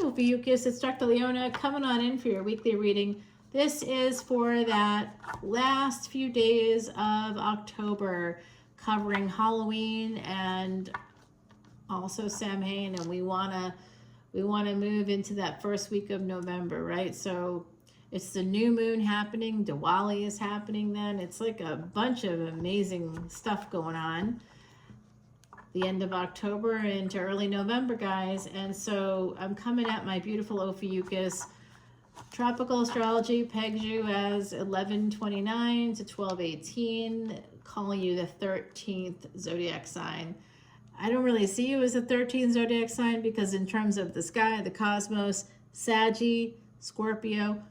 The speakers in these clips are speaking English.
Ophiuchus. It's Dr. Leona coming on in for your weekly reading. This is for that last few days of October, covering Halloween and also Samhain, and we wanna move into that first week of November, right? So it's the new moon happening. Diwali is happening then. It's like a bunch of amazing stuff going on. The end of October into early November, guys. And so I'm coming at my beautiful Ophiuchus. Tropical astrology pegs you as 1129 to 1218, calling you the 13th zodiac sign. I don't really see you as a 13th zodiac sign because in terms of the sky, the cosmos, Saggy, Scorpio,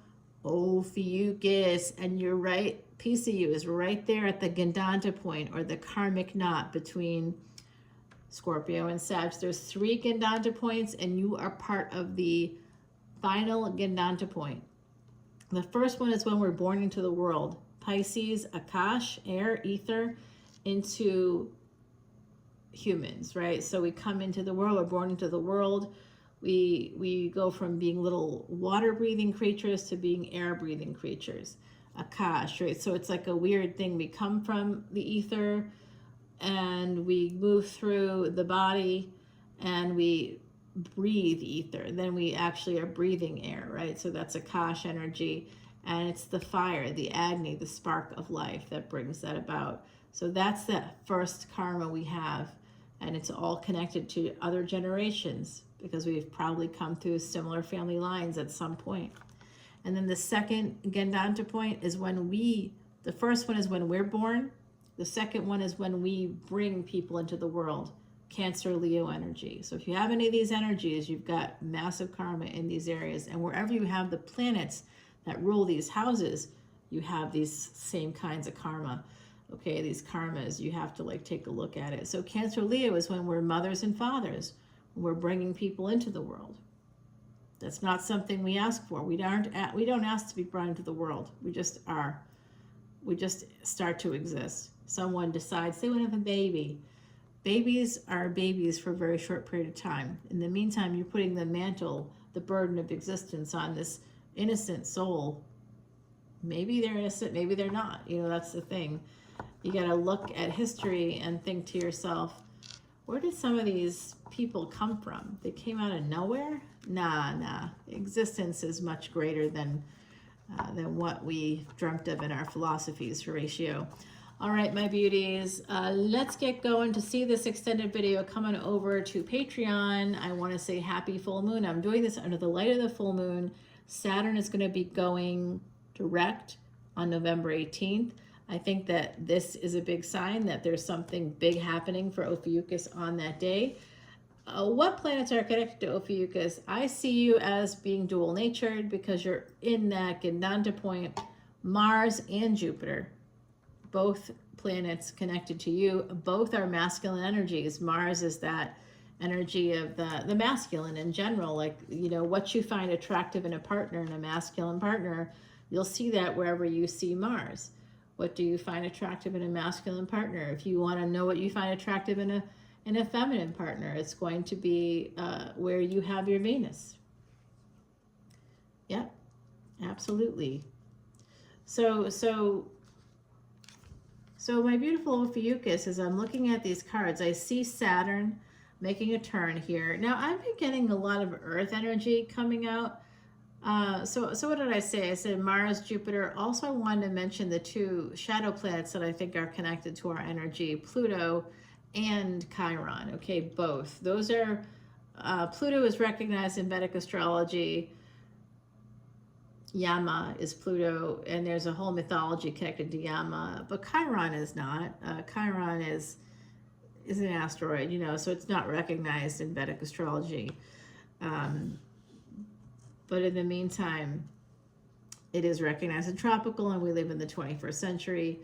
Ophiuchus, and you're right, piece of you is right there at the Gandanta point, or the karmic knot between Scorpio and Sag. There's 3 Gandanta points, and you are part of the final Gandanta point. The first one is when we're born into the world. Pisces, Akash, air, ether, into humans, right? So we come into the world, we're born into the world. We go from being little water-breathing creatures to being air-breathing creatures. Akash, right? So it's like a weird thing. We come from the ether, and we move through the body and we breathe ether. Then we actually are breathing air, right? So that's Akash energy, and it's the fire, the agni, the spark of life that brings that about. So that's that first karma we have, and it's all connected to other generations because we've probably come through similar family lines at some point. And then the second Gandanta point is when the first one is when we're born. The second one is when we bring people into the world, Cancer, Leo energy. So if you have any of these energies, you've got massive karma in these areas. And wherever you have the planets that rule these houses, you have these same kinds of karma. Okay, these karmas, you have to like take a look at it. So Cancer, Leo is when we're mothers and fathers, when we're bringing people into the world. That's not something we ask for. We don't ask to be brought into the world. We just are. We just start to exist. Someone decides they want to have a baby. Babies are babies for a very short period of time. In the meantime, you're putting the mantle, the burden of existence on this innocent soul. Maybe they're innocent, maybe they're not. You know, that's the thing. You got to look at history and think to yourself, where did some of these people come from? They came out of nowhere? Nah. Existence is much greater than what we dreamt of in our philosophies, Horatio. All right, my beauties, let's get going. To see this extended video, come on over to Patreon. I want to say happy full moon. I'm doing this under the light of the full moon. Saturn is going to be going direct on November 18th. I think that this is a big sign that there's something big happening for Ophiuchus on that day. What planets are connected to Ophiuchus? I see you as being dual-natured because you're in that Gandanta point, Mars and Jupiter. Both planets connected to you. Both are masculine energies. Mars is that energy of the masculine in general. Like, you know, what you find attractive in a partner, in a masculine partner, you'll see that wherever you see Mars. What do you find attractive in a masculine partner? If you want to know what you find attractive in a feminine partner, it's going to be where you have your Venus. Yep, absolutely. So my beautiful Ophiuchus, as I'm looking at these cards, I see Saturn making a turn here. Now, I've been getting a lot of Earth energy coming out. So what did I say? I said Mars, Jupiter. Also, I wanted to mention the 2 shadow planets that I think are connected to our energy, Pluto and Chiron. Okay, both. Those are, Pluto is recognized in Vedic astrology. Yama is Pluto, and there's a whole mythology connected to Yama, but Chiron is not. Chiron is an asteroid, you know, so it's not recognized in Vedic astrology. But in the meantime, it is recognized in tropical, and we live in the 21st century.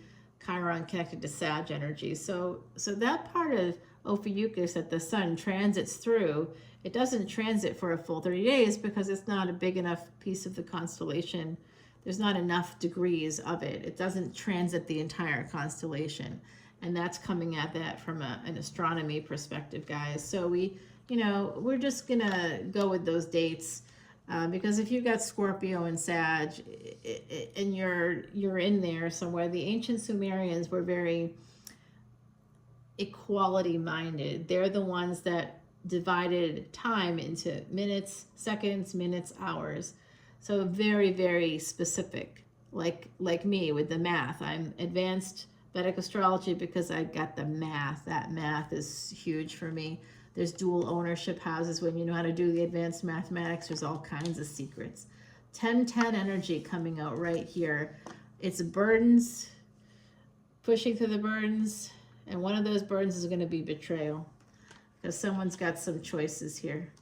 Chiron connected to Sag energy. So that part of Ophiuchus that the sun transits through, it doesn't transit for a full 30 days because it's not a big enough piece of the constellation. There's not enough degrees of it. It doesn't transit the entire constellation. And that's coming at that from an astronomy perspective, guys. So we you know, we're just gonna go with those dates. Because if you've got Scorpio and Sag, and you're in there somewhere, the ancient Sumerians were very equality minded. They're the ones that divided time into minutes, hours. So very, very specific. Like me with the math. I'm advanced Vedic astrology because I got the math. That math is huge for me. There's dual ownership houses when you know how to do the advanced mathematics. There's all kinds of secrets. 10-10 energy coming out right here. It's burdens, pushing through the burdens, and one of those burdens is going to be betrayal, because someone's got some choices here.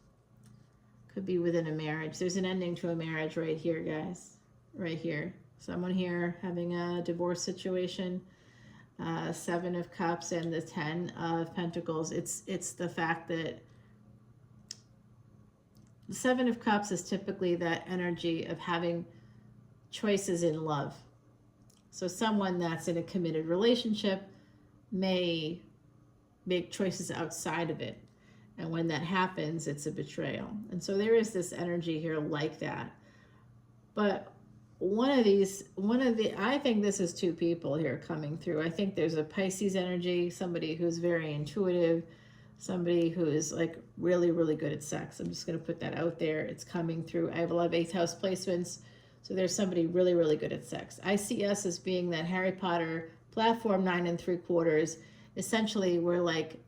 Could be within a marriage. There's an ending to a marriage right here, guys. Right here. Someone here having a divorce situation. 7 of Cups and the 10 of Pentacles. It's the fact that the 7 of Cups is typically that energy of having choices in love. So someone that's in a committed relationship may make choices outside of it. And when that happens, it's a betrayal. And so there is this energy here like that. But I think this is 2 people here coming through. I think there's a Pisces energy, somebody who's very intuitive, somebody who is like really, really good at sex. I'm just going to put that out there. It's coming through. I have a lot of 8th house placements. So there's somebody really, really good at sex. I see us as being that Harry Potter platform 9 3/4. Essentially, we're like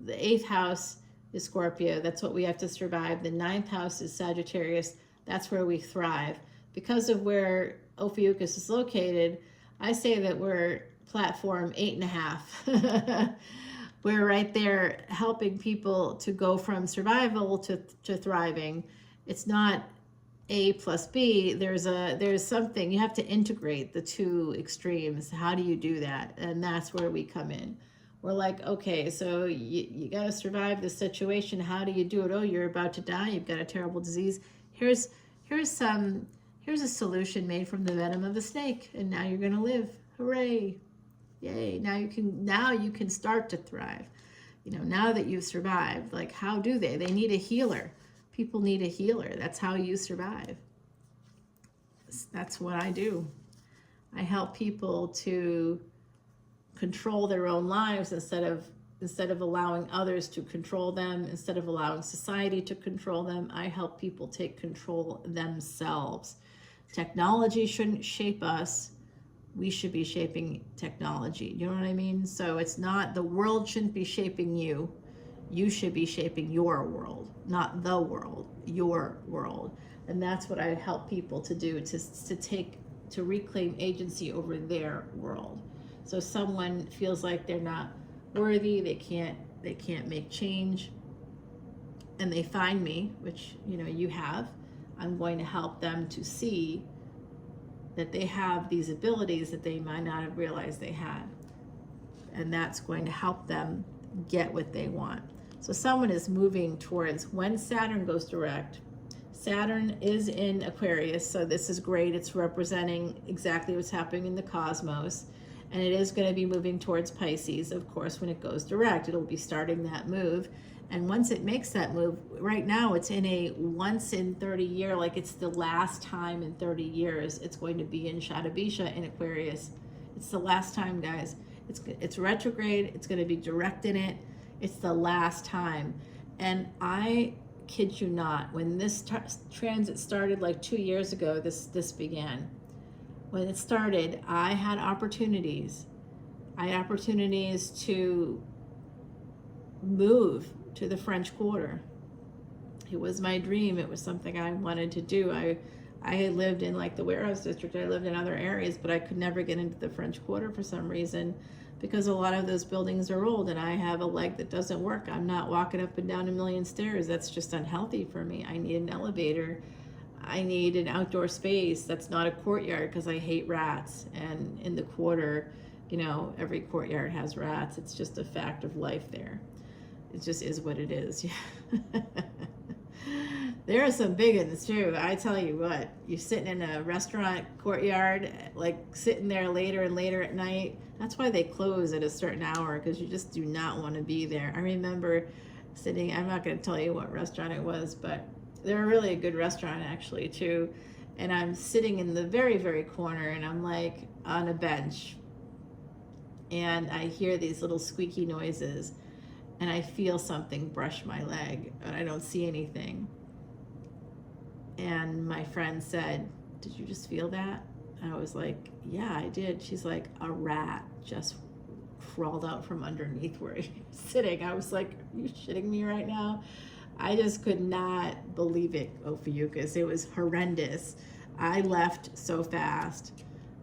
the 8th house is Scorpio. That's what we have to survive. The 9th house is Sagittarius. That's where we thrive. Because of where Ophiuchus is located, I say that we're platform 8.5. We're right there helping people to go from survival to thriving. It's not A plus B. There's something, you have to integrate the 2 extremes. How do you do that? And that's where we come in. We're like, okay, so you got to survive this situation. How do you do it? Oh, you're about to die. You've got a terrible disease. Here's a solution made from the venom of the snake, and now you're going to live. Hooray. Yay. Now you can start to thrive. You know, now that you've survived, like how do they? They need a healer. People need a healer. That's how you survive. That's what I do. I help people to control their own lives instead of allowing others to control them, instead of allowing society to control them. I help people take control themselves. Technology shouldn't shape us. We should be shaping technology. You know what I mean? So it's not, the world shouldn't be shaping you. You should be shaping your world, not the world, your world. And that's what I help people to do, to reclaim agency over their world. So someone feels like they're not worthy, they can't make change, and they find me, which you know you have. I'm going to help them to see that they have these abilities that they might not have realized they had, and that's going to help them get what they want. So someone is moving towards, when Saturn goes direct, Saturn is in Aquarius, so this is great. It's representing exactly what's happening in the cosmos. And it is going to be moving towards Pisces, of course, when it goes direct. It'll be starting that move. And once it makes that move, right now it's in a once in 30 year, like it's the last time in 30 years it's going to be in Shadabisha in Aquarius. It's the last time, guys. It's retrograde. It's going to be direct in it. It's the last time. And I kid you not, when this transit started like 2 years ago, this began. When it started, I had opportunities. I had opportunities to move to the French Quarter. It was my dream. It was something I wanted to do. I had lived in like the warehouse district. I lived in other areas, but I could never get into the French Quarter for some reason, because a lot of those buildings are old and I have a leg that doesn't work. I'm not walking up and down a million stairs. That's just unhealthy for me. I need an elevator. I need an outdoor space that's not a courtyard, because I hate rats. And in the Quarter, you know, every courtyard has rats. It's just a fact of life there. It just is what it is. There are some big ones too. I tell you what, you're sitting in a restaurant courtyard, like sitting there later and later at night. That's why they close at a certain hour, because you just do not want to be there. I remember sitting, I'm not going to tell you what restaurant it was, but they're really a good restaurant actually too. And I'm sitting in the very, very corner, and I'm like on a bench, and I hear these little squeaky noises, and I feel something brush my leg, and I don't see anything. And my friend said, "Did you just feel that?" And I was like, "Yeah, I did." She's like, "A rat just crawled out from underneath where you're sitting." I was like, "Are you shitting me right now?" I just could not believe it, Ophiuchus. It was horrendous. I left so fast,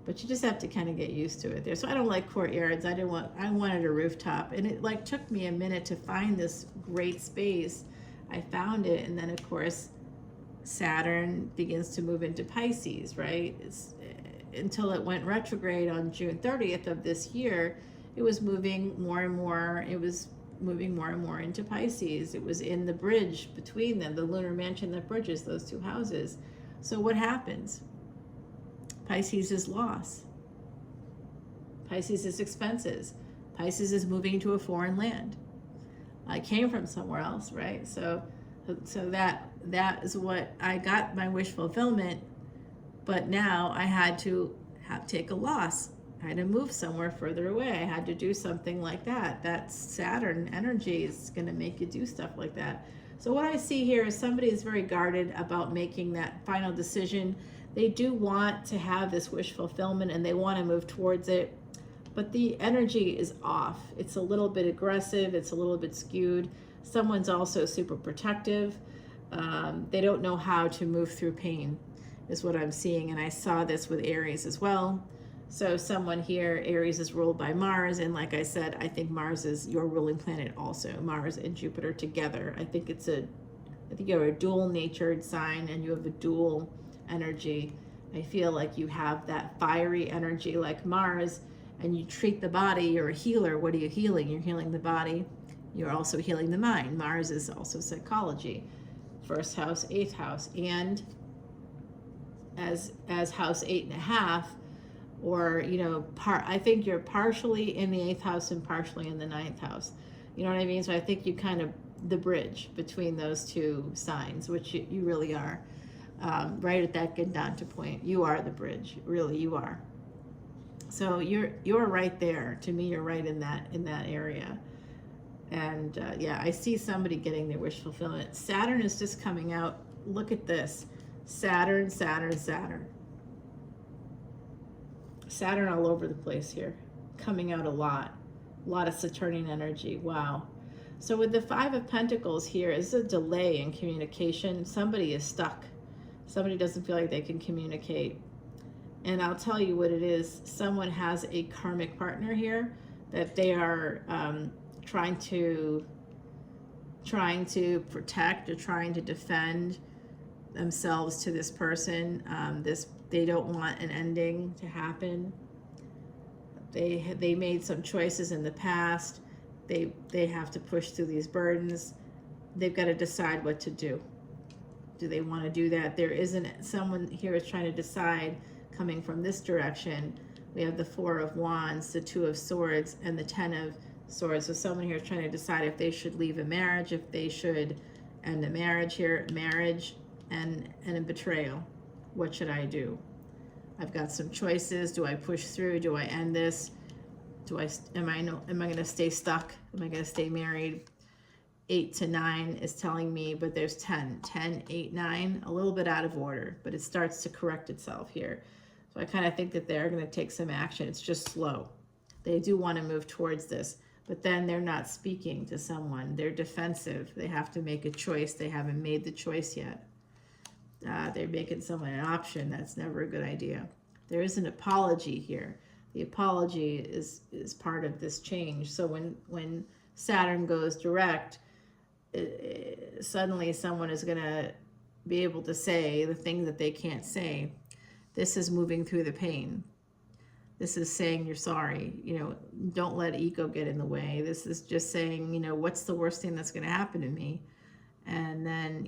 but you just have to kind of get used to it there. So I don't like courtyards. I wanted a rooftop, and it like took me a minute to find this great space. I found it, and then of course Saturn begins to move into Pisces, right? Until it went retrograde on June 30th of this year, it was moving more and more. It was moving more and more into Pisces. It was in the bridge between them, the lunar mansion that bridges those two houses. So what happens? Pisces is loss. Pisces is expenses. Pisces is moving to a foreign land. I came from somewhere else, right? So that is what I got, my wish fulfillment. But now I had to take a loss. I had to move somewhere further away. I had to do something like that. That Saturn energy is going to make you do stuff like that. So what I see here is somebody is very guarded about making that final decision. They do want to have this wish fulfillment, and they want to move towards it, but the energy is off. It's a little bit aggressive. It's a little bit skewed. Someone's also super protective. They don't know how to move through pain is what I'm seeing. And I saw this with Aries as well. So someone here, Aries is ruled by Mars. And like I said, I think Mars is your ruling planet also. Mars and Jupiter together. I think you're a dual natured sign, and you have a dual energy. I feel like you have that fiery energy like Mars, and you treat the body. You're a healer. What are you healing? You're healing the body. You're also healing the mind. Mars is also psychology. First house, eighth house, and as house 8.5, or I think you're partially in the eighth house and partially in the ninth house. You know what I mean? So I think you kind of the bridge between those two signs, which you really are. Right at that Gandanta point, you are the bridge. Really, you are. So you're right there. To me, you're right in that area. And yeah, I see somebody getting their wish fulfillment. Saturn is just coming out. Look at this. Saturn, Saturn, Saturn. Saturn all over the place here. Coming out a lot. A lot of Saturnian energy. Wow. So with the Five of Pentacles here is a delay in communication. Somebody is stuck. Somebody doesn't feel like they can communicate. And I'll tell you what it is. Someone has a karmic partner here that they are trying to protect or trying to defend themselves to this person. They don't want an ending to happen. They made some choices in the past. They have to push through these burdens. They've got to decide what to do. Do they want to do that? There isn't someone here is trying to decide coming from this direction. We have the Four of Wands, the Two of Swords, and the Ten of Swords. So someone here is trying to decide if they should leave a marriage, if they should end a marriage here, marriage and a betrayal. What should I do? I've got some choices. Do I push through? Do I end this? Am I going to stay stuck? Am I going to stay married? 8 to 9 is telling me, but there's 10, 8, 9, a little bit out of order, but it starts to correct itself here. So I kind of think that they're going to take some action. It's just slow. They do want to move towards this, but then they're not speaking to someone. They're defensive. They have to make a choice. They haven't made the choice yet. They're making someone an option. That's never a good idea. There is an apology here. The apology is part of this change. So when Saturn goes direct, suddenly someone is going to be able to say the thing that they can't say. This is moving through the pain. This is saying you're sorry. Don't let ego get in the way. This is just saying, what's the worst thing that's going to happen to me? And then,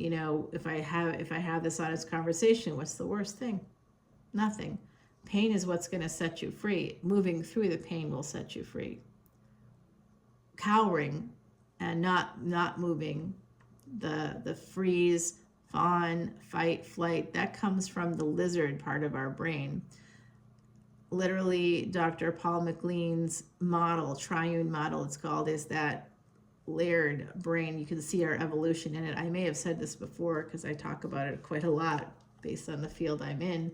if I have this honest conversation, what's the worst thing? Nothing. Pain is what's going to set you free. Moving through the pain will set you free. Cowering and not moving. The freeze, fawn, fight, flight, that comes from the lizard part of our brain. Literally, Dr. Paul MacLean's model, triune model it's called, is that layered brain. You can see our evolution in it. I may have said this before because I talk about it quite a lot based on the field I'm in.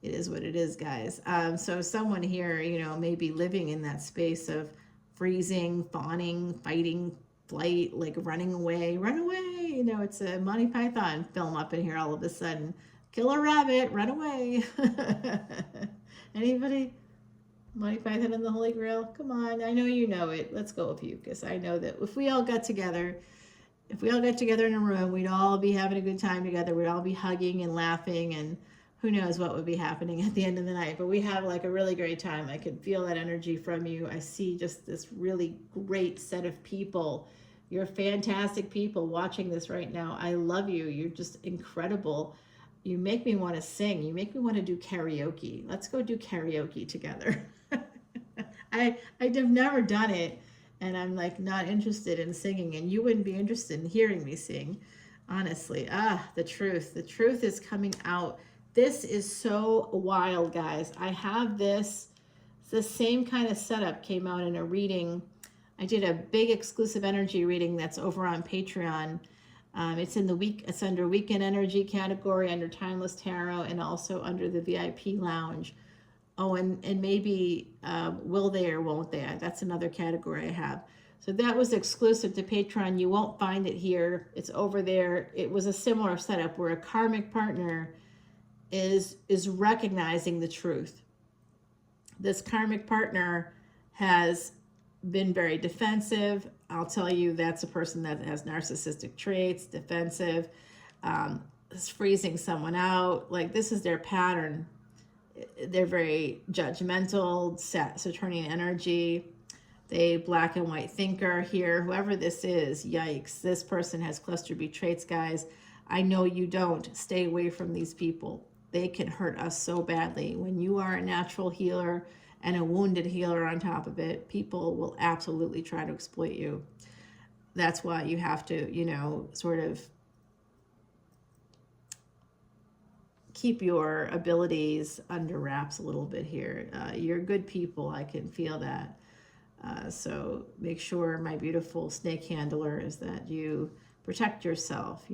It is what it is, guys. So someone here, may be living in that space of freezing, fawning, fighting, flight, like running away, run away. It's a Monty Python film up in here all of a sudden. Kill a rabbit, run away. Anybody? Monty Python and the Holy Grail? Come on, I know you know it. Let's go, Ophiuchus. I know that if we all got together in a room, we'd all be having a good time together. We'd all be hugging and laughing, and who knows what would be happening at the end of the night. But we have like a really great time. I could feel that energy from you. I see just this really great set of people. You're fantastic people watching this right now. I love you. You're just incredible. You make me want to sing. You make me want to do karaoke. Let's go do karaoke together. I've never done it, and I'm like not interested in singing, and you wouldn't be interested in hearing me sing, honestly. The truth is coming out. This is so wild, guys. I have this, the same kind of setup came out in a reading. I did a big exclusive energy reading that's over on Patreon. It's in the week. It's under weekend energy category, under Timeless Tarot, and also under the VIP lounge. Oh, and maybe will they or won't they? That's another category I have. So that was exclusive to Patreon. You won't find it here. It's over there. It was a similar setup where a karmic partner is recognizing the truth. This karmic partner has been very defensive. I'll tell you, that's a person that has narcissistic traits, defensive, is freezing someone out. Like, this is their pattern. They're very judgmental, Saturnian energy. They black and white thinker here. Whoever this is, yikes. This person has cluster B traits, guys. I know you don't. Stay away from these people. They can hurt us so badly. When you are a natural healer and a wounded healer on top of it, people will absolutely try to exploit you. That's why you have to, sort of keep your abilities under wraps a little bit here. You're good people. I can feel that. So make sure, my beautiful snake handlers, that you protect yourself,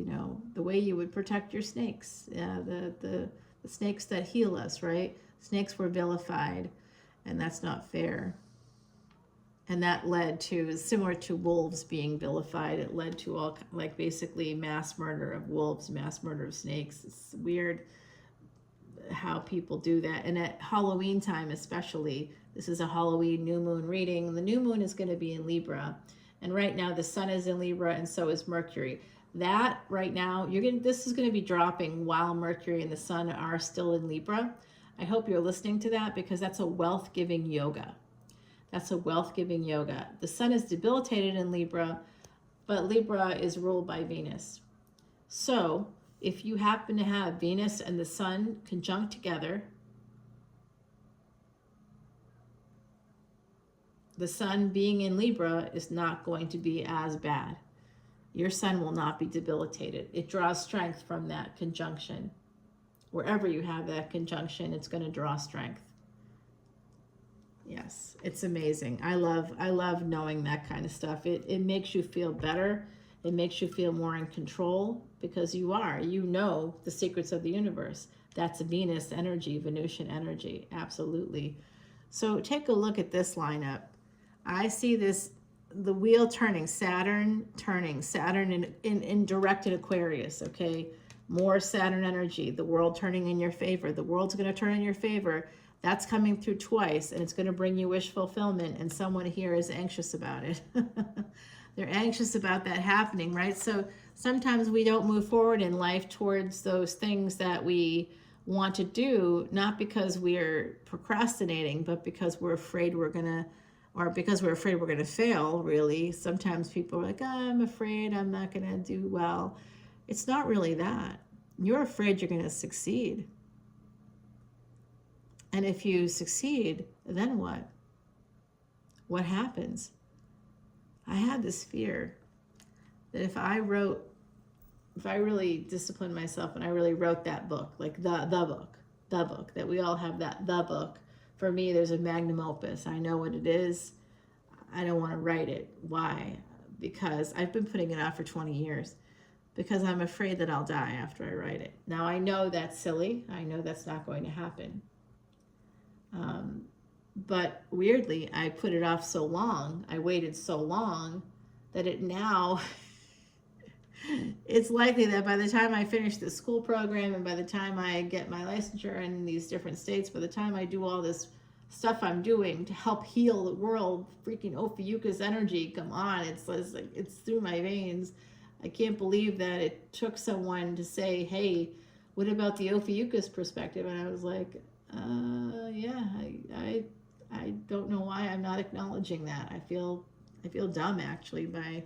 the way you would protect your snakes. The snakes that heal us, right? Snakes were vilified, and that's not fair. And that led to, similar to wolves being vilified, it led to all, like, basically mass murder of wolves, mass murder of snakes. It's weird how people do that. And at Halloween time especially, this is a Halloween new moon reading. The new moon is going to be in Libra. And right now the sun is in Libra, and so is Mercury. That right now, this is going to be dropping while Mercury and the sun are still in Libra. I hope you're listening to that, because that's a wealth-giving yoga. That's a wealth-giving yoga. The sun is debilitated in Libra, but Libra is ruled by Venus. So if you happen to have Venus and the sun conjunct together, the sun being in Libra is not going to be as bad. Your sun will not be debilitated. It draws strength from that conjunction. Wherever you have that conjunction, it's going to draw strength. Yes, it's amazing. I love knowing that kind of stuff. It makes you feel better. It makes you feel more in control, because you know the secrets of the universe. That's Venus energy, Venusian energy, absolutely. So take a look at this lineup. I see this, the wheel turning, Saturn in directed Aquarius, okay? More Saturn energy, the world turning in your favor. The world's going to turn in your favor. That's coming through twice, and it's going to bring you wish fulfillment, and someone here is anxious about it. They're anxious about that happening, right? So sometimes we don't move forward in life towards those things that we want to do, not because we're procrastinating, but because we're afraid we're going to fail, really. Sometimes people are like, I'm afraid I'm not going to do well. It's not really that. You're afraid you're going to succeed. And if you succeed, then what? What happens? I had this fear that if I really disciplined myself and I really wrote that book, like the book, that we all have the book. For me, there's a magnum opus. I know what it is. I don't want to write it. Why? Because I've been putting it off for 20 years. Because I'm afraid that I'll die after I write it. Now, I know that's silly. I know that's not going to happen. But weirdly, I put it off so long, I waited so long, that it now, it's likely that by the time I finish the school program and by the time I get my licensure in these different states, by the time I do all this stuff I'm doing to help heal the world, freaking Ophiuchus energy, come on, it's like, it's through my veins. I can't believe that it took someone to say, hey, what about the Ophiuchus perspective? And I was like, yeah, I don't know why I'm not acknowledging that. I feel dumb actually by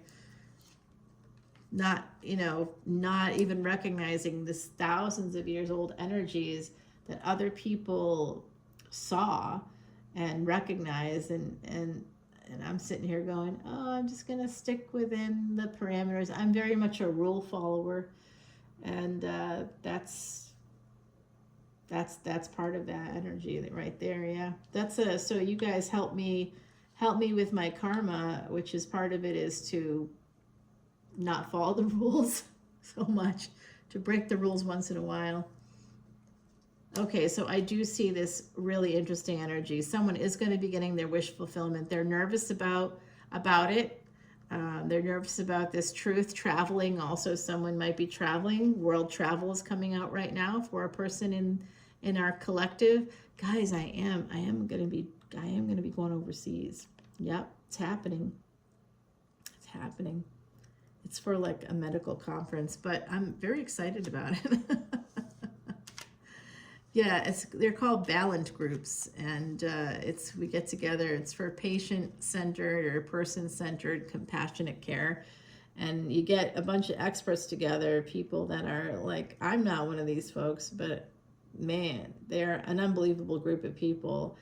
not even recognizing this thousands of years old energies that other people saw and recognized, and I'm sitting here going, oh, I'm just gonna stick within the parameters. I'm very much a rule follower, and that's part of that energy right there. Yeah, so you guys help me with my karma, which is part of it is to not follow the rules so much, to break the rules once in a while. Okay, so I do see this really interesting energy. Someone is going to be getting their wish fulfillment. They're nervous about it. They're nervous about this truth. Traveling also, someone might be traveling. World travel is coming out right now for a person in our collective. Guys, I am going to be going overseas. Yep, it's happening. It's happening. It's for like a medical conference, but I'm very excited about it. Yeah, they're called Ballant groups, and we get together. It's for patient-centered or person-centered compassionate care, and you get a bunch of experts together, people that are like, I'm not one of these folks, but man, they're an unbelievable group of people.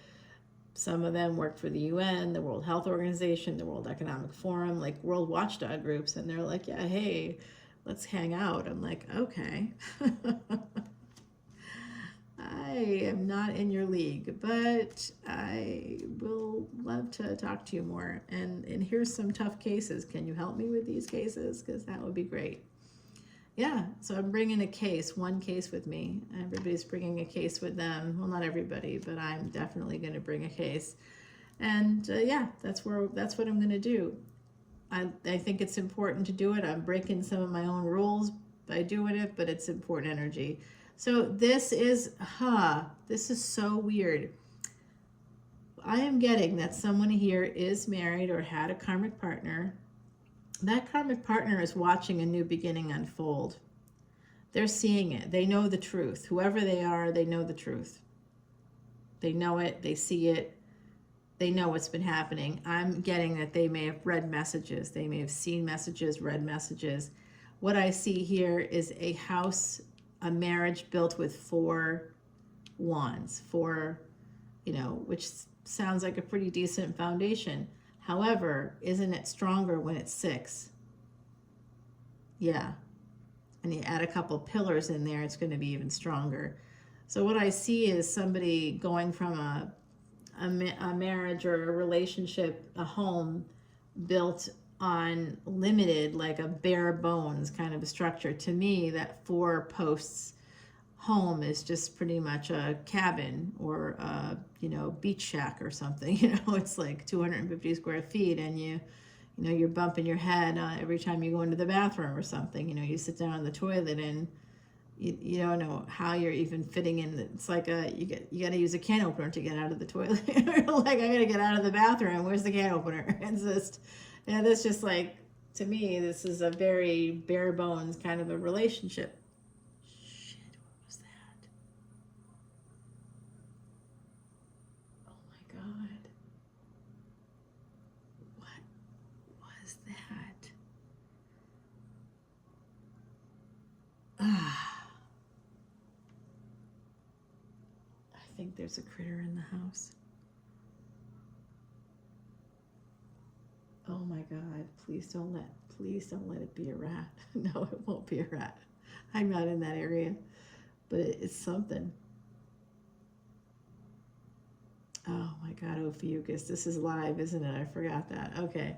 Some of them work for the UN, the World Health Organization, the World Economic Forum, like World Watchdog groups, and they're like, yeah, hey, let's hang out. I'm like, okay. I am not in your league, but I will love to talk to you more. And here's some tough cases. Can you help me with these cases? Because that would be great. Yeah, so I'm bringing one case with me. Everybody's bringing a case with them. Well, not everybody, but I'm definitely going to bring a case. And yeah, that's what I'm going to do. I think it's important to do it. I'm breaking some of my own rules by doing it, but it's important energy. So this is so weird. I am getting that someone here is married or had a karmic partner. That karmic partner is watching a new beginning unfold. They're seeing it. They know the truth. Whoever they are, they know the truth. They know it. They see it. They know what's been happening. I'm getting that they may have read messages. They may have seen messages, read messages. What I see here is a house, a marriage built with 4 wands, which sounds like a pretty decent foundation. However, isn't it stronger when it's 6? Yeah. And you add a couple pillars in there, it's going to be even stronger. So what I see is somebody going from a marriage or a relationship, a home built on limited, like a bare bones kind of a structure. To me, that 4 posts home is just pretty much a cabin or a beach shack or something. It's like 250 square feet, and you're bumping your head every time you go into the bathroom or something. You sit down on the toilet and you don't know how you're even fitting in. It's like you got to use a can opener to get out of the toilet. You're like, I got to get out of the bathroom. Where's the can opener? It's just, that's just like, to me, this is a very bare bones kind of a relationship. Shit, what was that? Oh my God. What was that? I think there's a critter in the house. Oh Oh my God, please don't let it be a rat. No, it won't be a rat. I'm not in that area, but it's something. Oh my God, Ophiuchus, this is live, isn't it? I forgot that. Okay,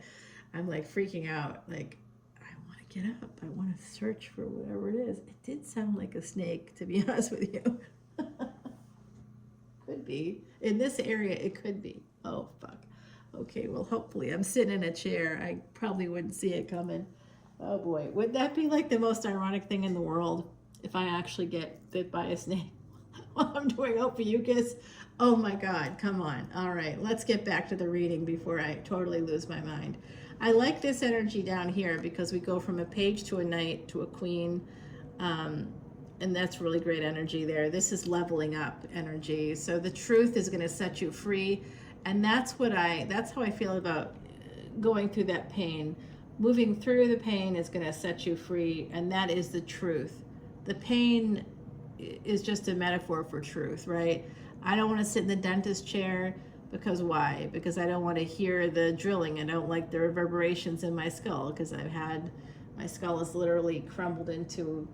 I'm like freaking out. Like, I want to get up. I want to search for whatever it is. It did sound like a snake, to be honest with you. Could be. In this area, it could be. Oh, fuck. Okay, well, hopefully. I'm sitting in a chair. I probably wouldn't see it coming. Oh, boy. Would that be like the most ironic thing in the world if I actually get bit by a snake while I'm doing Ophiuchus? Oh, my God. Come on. All right. Let's get back to the reading before I totally lose my mind. I like this energy down here because we go from a page to a knight to a queen. And that's really great energy there. This is leveling up energy. So the truth is going to set you free. And that's how I feel about going through that pain. Moving through the pain is going to set you free. And that is the truth. The pain is just a metaphor for truth, right? I don't want to sit in the dentist chair because why? Because I don't want to hear the drilling. I don't like the reverberations in my skull because my skull is literally crumbled into.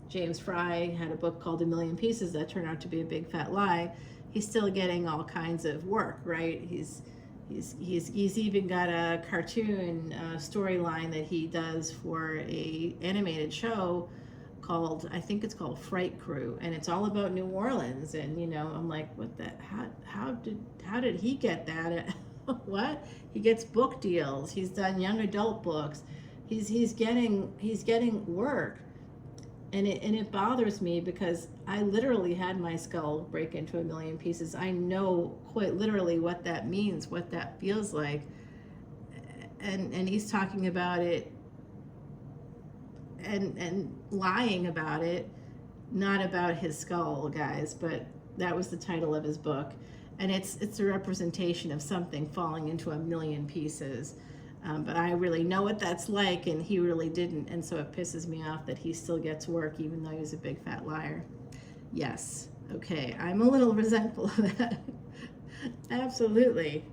James Fry had a book called A Million Pieces that turned out to be a big fat lie. He's still getting all kinds of work, right? He's even got a cartoon storyline that he does for a animated show called, I think it's called Fright Crew, and it's all about New Orleans. And I'm like, what the? How did he get that? What? He gets book deals. He's done young adult books. He's getting work. And it bothers me because I literally had my skull break into a million pieces. I know quite literally what that means, what that feels like. And he's talking about it and lying about it, not about his skull, guys, but that was the title of his book. And it's a representation of something falling into a million pieces. But I really know what that's like, and he really didn't, and so it pisses me off that he still gets work even though he's a big fat liar. Yes, okay, I'm a little resentful of that. Absolutely.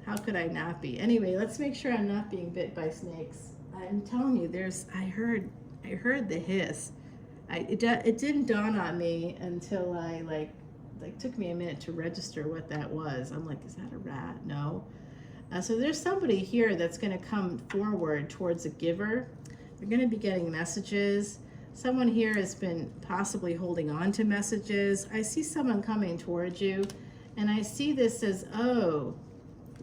How could I not be? Anyway, let's make sure I'm not being bit by snakes. I'm telling you, I heard the hiss. It didn't dawn on me until I took me a minute to register what that was. I'm like, is that a rat? No. So there's somebody here that's going to come forward towards a giver. You're going to be getting messages. Someone here has been possibly holding on to messages. I see someone coming towards you, and I see this as, oh,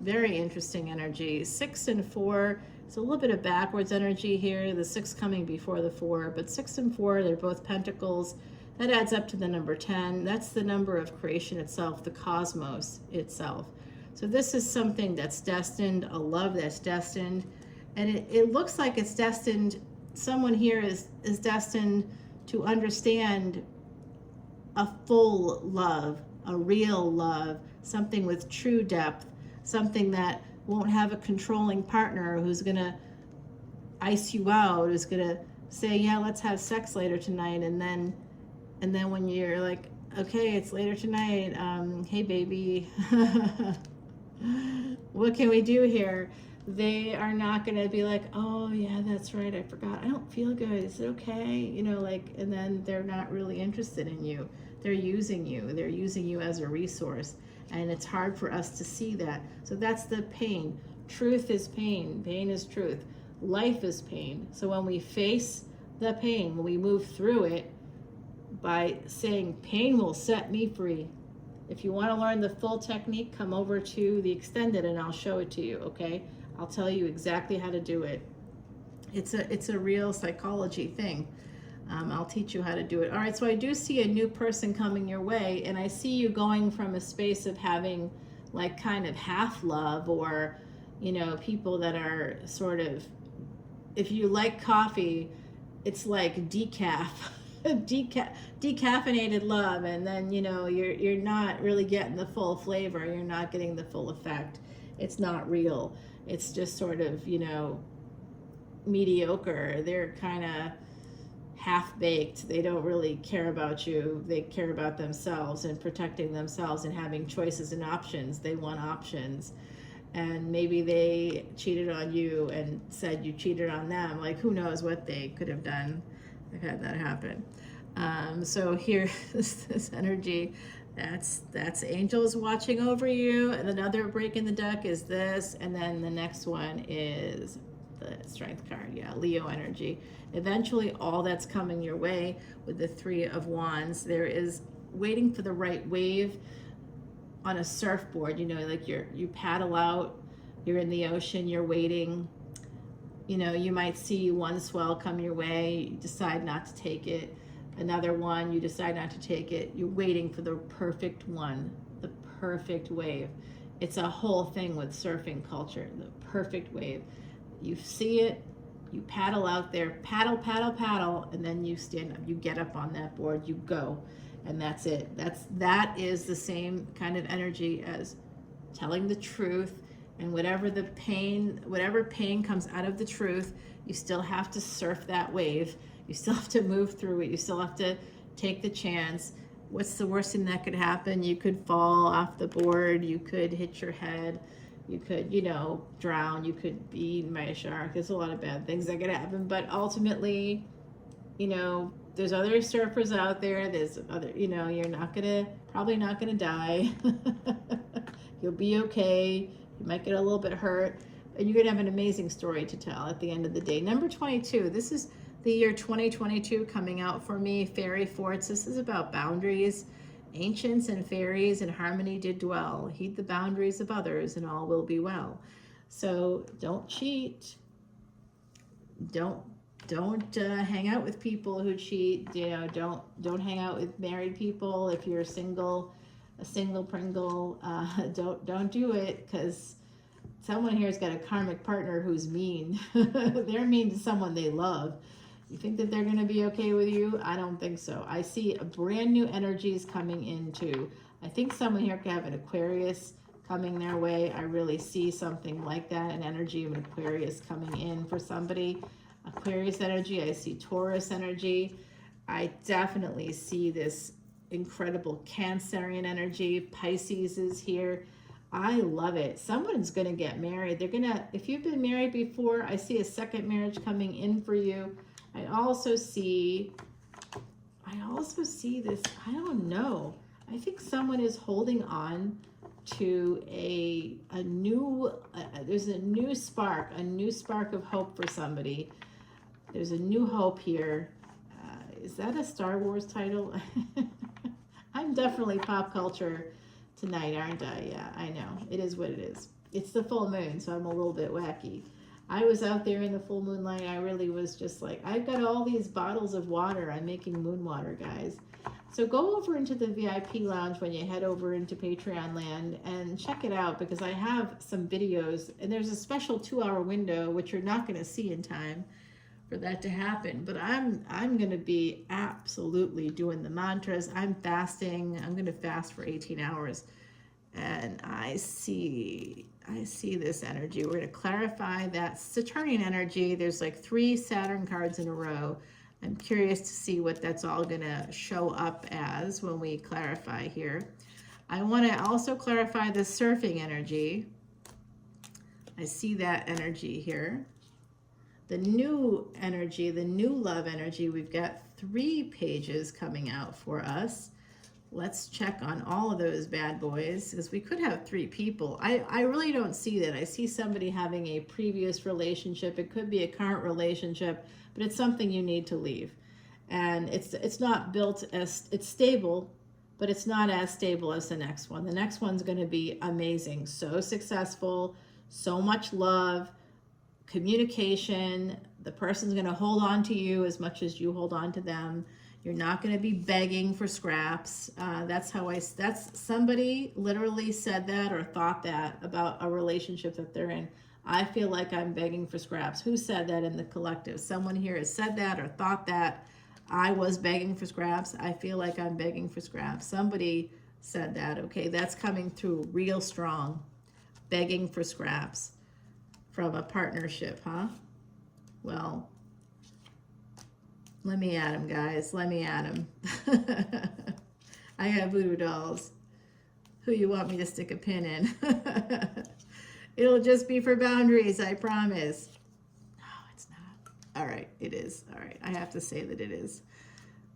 very interesting energy. 6 and 4. It's a little bit of backwards energy here. The 6 coming before the 4, but 6 and 4, they're both pentacles. That adds up to the number 10. That's the number of creation itself, the cosmos itself. So this is something that's destined, a love that's destined. And it looks like it's destined, someone here is destined to understand a full love, a real love, something with true depth, something that won't have a controlling partner who's going to ice you out, who's going to say, yeah, let's have sex later tonight. And then when you're like, okay, it's later tonight, hey, baby. What can we do here? They are not going to be like, oh yeah, that's right, I forgot, I don't feel good, is it okay? And then they're not really interested in you. They're using you as a resource, and it's hard for us to see that. So that's the pain. Truth is pain. Pain is truth. Life is pain. So when we face the pain, when we move through it by saying, pain will set me free. If you want to learn the full technique, come over to the Extended and I'll show it to you, okay? I'll tell you exactly how to do it. It's a real psychology thing. I'll teach you how to do it. All right, so I do see a new person coming your way, and I see you going from a space of having like kind of half love, or people that are sort of, if you like coffee, it's like decaf. Decaffeinated love, and then you're not really getting the full flavor, you're not getting the full effect, it's not real, it's just sort of mediocre. They're kind of half-baked. They don't really care about you. They care about themselves and protecting themselves and having choices and options. They want options. and maybe they cheated on you and said you cheated on them. Like, who knows what they could have done. I've had that happen. So here, this energy, that's angels watching over you. And another break in the deck is this, and then the next one is the Strength card. Yeah, Leo energy. Eventually, all that's coming your way with the Three of Wands. There is waiting for the right wave on a surfboard. You know, like you paddle out, you're in the ocean, you're waiting. You know, you might see one swell come your way, you decide not to take it. Another one, you decide not to take it. You're waiting for the perfect one, the perfect wave. It's a whole thing with surfing culture, the perfect wave. You see it, you paddle out there, paddle, paddle, paddle, and then you stand up, you get up on that board, you go, and that's it. That is the same kind of energy as telling the truth, and whatever pain comes out of the truth, you still have to surf that wave. You still have to move through it. You still have to take the chance. What's the worst thing that could happen? You could fall off the board. You could hit your head. You could, drown. You could be eaten by a shark. There's a lot of bad things that could happen. But ultimately, there's other surfers out there. There's other, you're probably not gonna die. You'll be okay. You might get a little bit hurt. And you're gonna have an amazing story to tell at the end of the day. Number 22. This is the year 2022 coming out for me. Fairy forts. This is about boundaries. Ancients and fairies in harmony did dwell. Heed the boundaries of others and all will be well. So don't cheat. Don't hang out with people who cheat. Don't hang out with married people. If you're a single Pringle, don't do it, because someone here's got a karmic partner who's mean. They're mean to someone they love. You think that they're going to be okay with you? I don't think so. I see a brand new energies coming into. I think someone here could have an Aquarius coming their way. I really see something like that, an energy of an Aquarius coming in for somebody. Aquarius energy. I see Taurus energy. I definitely see this incredible Cancerian energy. Pisces is here. I love it. Someone's going to get married. If you've been married before, I see a second marriage coming in for you. I also see this, I don't know. I think someone is holding on to there's a new spark of hope for somebody. There's a new hope here. Is that a Star Wars title? I'm definitely pop culture tonight, aren't I? Yeah, I know. It is what it is. It's the full moon, so I'm a little bit wacky. I was out there in the full moonlight. I really was just like, I've got all these bottles of water. I'm making moon water, guys. So go over into the VIP lounge when you head over into Patreon land and check it out, because I have some videos, and there's a special 2-hour window, which you're not going to see in time for that to happen. But I'm going to be absolutely doing the mantras. I'm fasting. I'm going to fast for 18 hours. And I see this energy. We're going to clarify that Saturnian energy. There's like 3 Saturn cards in a row. I'm curious to see what that's all going to show up as when we clarify here. I want to also clarify the surfing energy. I see that energy here. The new energy, the new love energy, we've got 3 pages coming out for us. Let's check on all of those bad boys, because we could have 3 people. I really don't see that. I see somebody having a previous relationship. It could be a current relationship, but it's something you need to leave. And it's not built as, it's stable, but it's not as stable as the next one. The next one's going to be amazing. So successful, so much love, communication. The person's going to hold on to you as much as you hold on to them. You're not going to be begging for scraps. That's somebody literally said that or thought that about a relationship that they're in. I feel like I'm begging for scraps. Who said that in the collective? Someone here has said that or thought that. I was begging for scraps. I feel like I'm begging for scraps. Somebody said that. Okay, that's coming through real strong. Begging for scraps from a partnership, huh? Well, let me at him, guys. Let me at him. I got voodoo dolls. Who you want me to stick a pin in? It'll just be for boundaries, I promise. No, it's not. All right, it is. All right, I have to say that it is.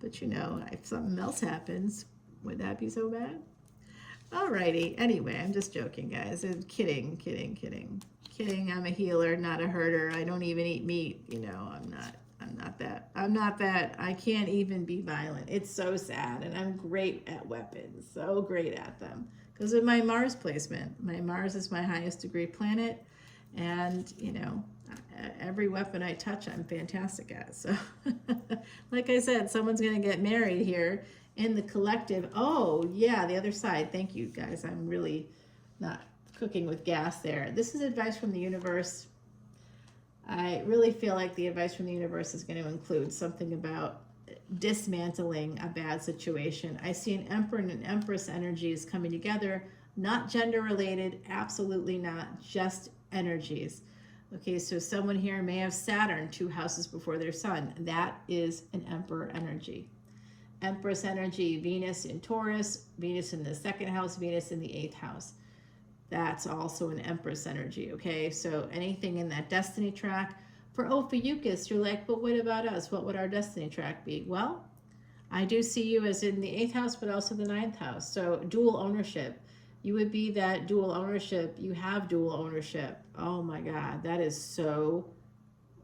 But you know, if something else happens, would that be so bad? Alrighty. Anyway, I'm just joking, guys. I'm kidding. I'm a healer, not a herder. I don't even eat meat. You know, I'm not that. I can't even be violent. It's so sad. And I'm great at weapons. So great at them. Because of my Mars placement. My Mars is my highest degree planet. And, you know, every weapon I touch, I'm fantastic at. So, like I said, someone's going to get married here in the collective. Oh, yeah, the other side. Thank you, guys. I'm really not cooking with gas there. This is advice from the universe. I really feel like the advice from the universe is going to include something about dismantling a bad situation. I see an Emperor and an Empress energies coming together, not gender related, absolutely not, just energies. Okay, so someone here may have Saturn 2 houses before their sun. That is an Emperor energy. Empress energy, Venus in Taurus, Venus in the 2nd house, Venus in the 8th house. That's also an Empress energy, okay? So anything in that destiny track. For Ophiuchus, you're like, but what about us? What would our destiny track be? Well, I do see you as in the 8th house, but also the 9th house. So dual ownership. You would be that dual ownership. You have dual ownership. Oh my God, that is so,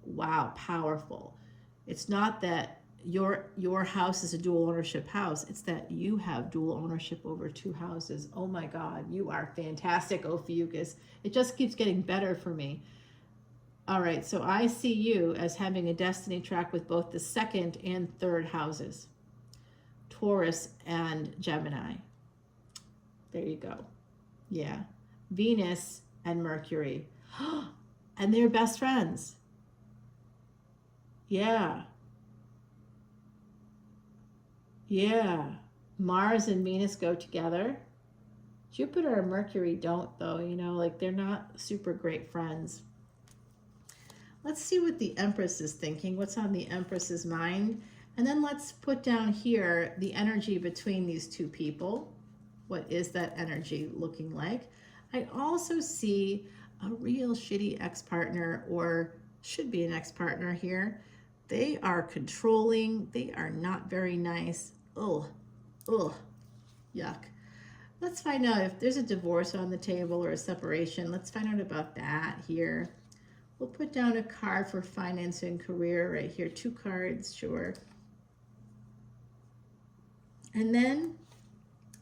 wow, powerful. It's not that your house is a dual ownership house. It's that you have dual ownership over 2 houses. Oh my God, you are fantastic, Ophiuchus. It just keeps getting better for me. All right, so I see you as having a destiny track with both the 2nd and 3rd houses, Taurus and Gemini. There you go. Yeah. Venus and Mercury. And they're best friends. Yeah. Yeah. Mars and Venus go together. Jupiter and Mercury don't, though. You know, like they're not super great friends. Let's see what the Empress is thinking. What's on the Empress's mind? And then let's put down here the energy between these 2 people. What is that energy looking like? I also see a real shitty ex-partner, or should be an ex-partner here. They are controlling. They are not very nice. Ugh, yuck. Let's find out if there's a divorce on the table or a separation. Let's find out about that here. We'll put down a card for finance and career right here. 2 cards, sure. And then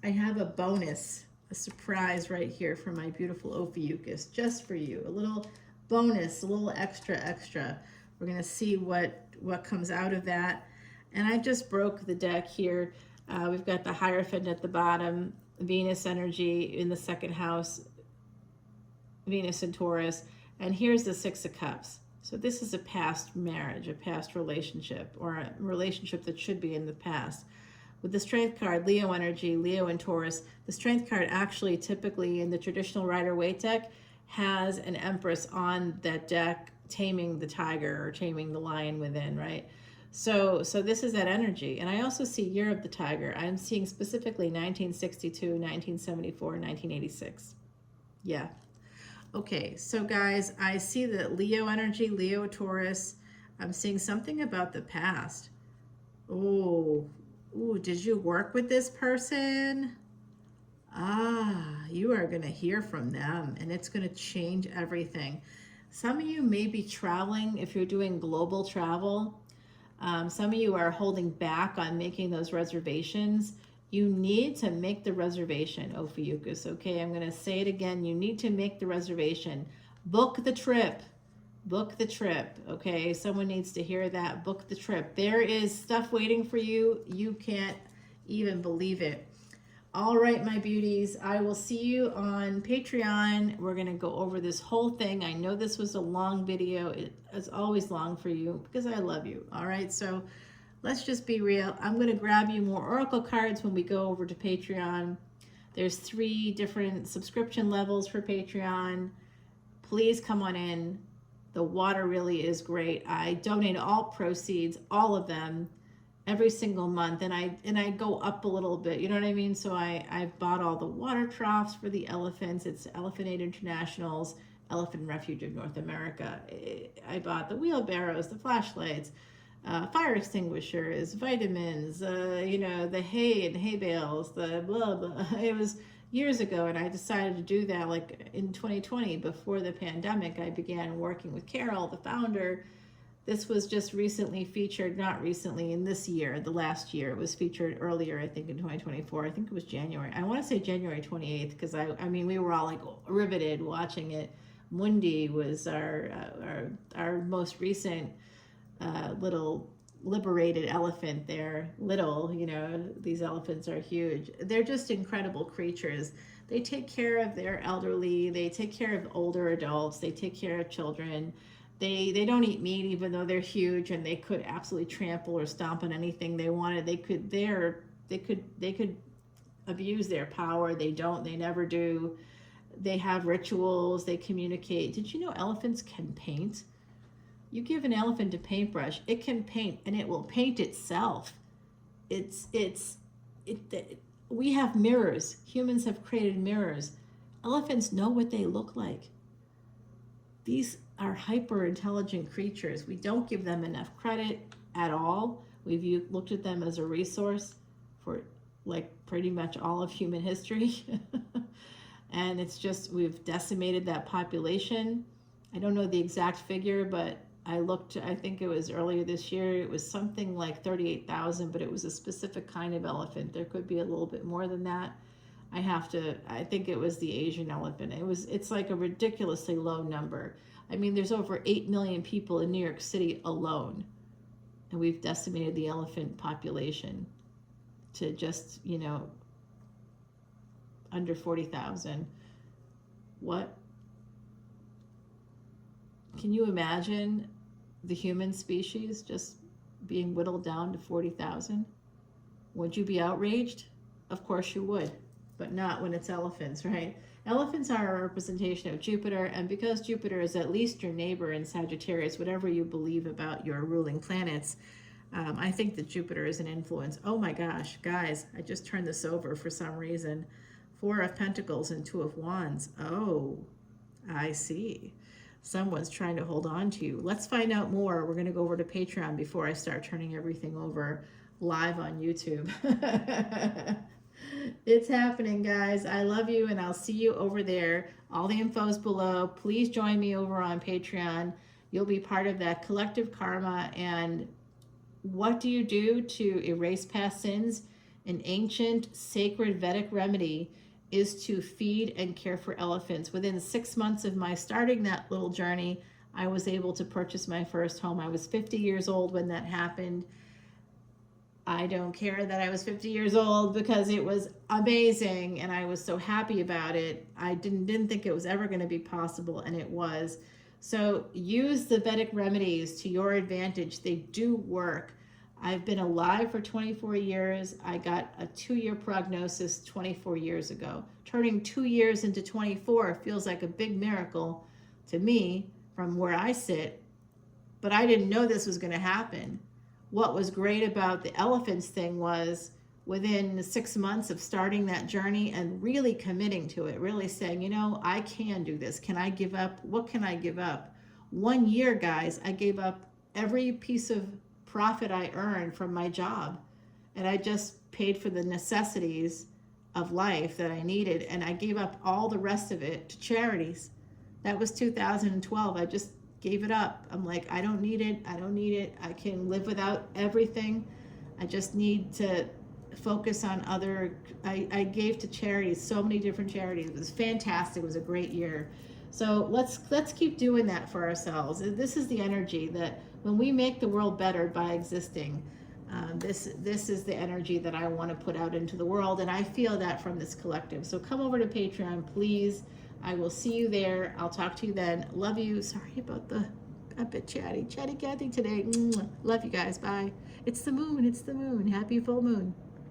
I have a bonus, a surprise right here for my beautiful Ophiuchus, just for you. A little bonus, a little extra. We're going to see what comes out of that. And I just broke the deck here. We've got the Hierophant at the bottom, Venus energy in the 2nd house, Venus in Taurus. And here's the 6 of Cups. So this is a past marriage, a past relationship, or a relationship that should be in the past. With the Strength card, Leo energy, Leo and Taurus, the Strength card actually typically in the traditional Rider-Waite deck has an Empress on that deck taming the tiger or taming the lion within, right? So this is that energy. And I also see Year of the Tiger. I'm seeing specifically 1962, 1974, 1986. Yeah. Okay, so guys, I see that Leo energy, Leo Taurus. I'm seeing something about the past. Oh, did you work with this person? You are going to hear from them, and it's going to change everything. Some of you may be traveling if you're doing global travel. Some of you are holding back on making those reservations. You need to make the reservation, Ophiuchus, okay? I'm going to say it again. You need to make the reservation. Book the trip. Book the trip, okay? Someone needs to hear that. Book the trip. There is stuff waiting for you. You can't even believe it. All right, my beauties. I will see you on Patreon. We're going to go over this whole thing. I know this was a long video. It is always long for you because I love you, all right? So let's just be real. I'm going to grab you more Oracle cards when we go over to Patreon. There's 3 different subscription levels for Patreon. Please come on in. The water really is great. I donate all proceeds, all of them, every single month. And I go up a little bit, you know what I mean? So I've bought all the water troughs for the elephants. It's Elephant Aid International's Elephant Refuge of North America. I bought the wheelbarrows, the flashlights, fire extinguishers, vitamins, the hay and hay bales, the blah, blah. It was years ago, and I decided to do that like in 2020 before the pandemic. I began working with Carol, the founder. This was just recently featured, not recently, in this year, the last year. It was featured earlier, I think, in 2024. I think it was January. I want to say January 28th, because I mean, we were all like riveted watching it. Mundi was our most recent little liberated elephant there. Little, these elephants are huge. They're just incredible creatures. They take care of their elderly. They take care of older adults. They take care of children. They don't eat meat, even though they're huge, and they could absolutely trample or stomp on anything they wanted. They could abuse their power. They don't. They never do. They have rituals. They communicate. Did you know elephants can paint? You give an elephant a paintbrush, it can paint, and it will paint itself. We have mirrors. Humans have created mirrors. Elephants know what they look like. These are hyper intelligent creatures. We don't give them enough credit at all. We've looked at them as a resource for like pretty much all of human history. And it's just, we've decimated that population. I don't know the exact figure, but I think it was earlier this year, it was something like 38,000, but it was a specific kind of elephant. There could be a little bit more than that. I think it was the Asian elephant. It's like a ridiculously low number. I mean, there's over 8 million people in New York City alone, and we've decimated the elephant population to just, under 40,000. What? Can you imagine the human species just being whittled down to 40,000? Would you be outraged? Of course you would, but not when it's elephants, right? Elephants are a representation of Jupiter, and because Jupiter is at least your neighbor in Sagittarius, whatever you believe about your ruling planets, I think that Jupiter is an influence. Oh my gosh, guys, I just turned this over for some reason. 4 of Pentacles and 2 of Wands. Oh, I see. Someone's trying to hold on to you. Let's find out more. We're going to go over to Patreon before I start turning everything over live on YouTube. It's happening, guys. I love you, and I'll see you over there. All the info is below. Please join me over on Patreon. You'll be part of that collective karma. And what do you do to erase past sins? An ancient, sacred Vedic remedy is to feed and care for elephants. Within 6 months of my starting that little journey, I was able to purchase my first home. I was 50 years old when that happened. I don't care that I was 50 years old because it was amazing and I was so happy about it. I didn't think it was ever going to be possible, and it was. So use the Vedic remedies to your advantage. They do work. I've been alive for 24 years. I got a 2-year prognosis 24 years ago. Turning 2 years into 24 feels like a big miracle to me from where I sit, but I didn't know this was going to happen. What was great about the elephants thing was within 6 months of starting that journey and really committing to it, really saying, I can do this. Can I give up? What can I give up? 1 year, guys, I gave up every piece of profit I earned from my job, and I just paid for the necessities of life that I needed, and I gave up all the rest of it to charities. That was 2012. I just gave it up. I'm like, I don't need it. I can live without everything. I just need to focus on I gave to charities, so many different charities. It was fantastic. It was a great year. So let's keep doing that for ourselves. This is the energy that when we make the world better by existing, this is the energy that I want to put out into the world, and I feel that from this collective. So come over to Patreon, please. I will see you there. I'll talk to you then. Love you. Sorry about a bit chatty Cathy today. Love you guys. Bye. It's the moon. Happy full moon.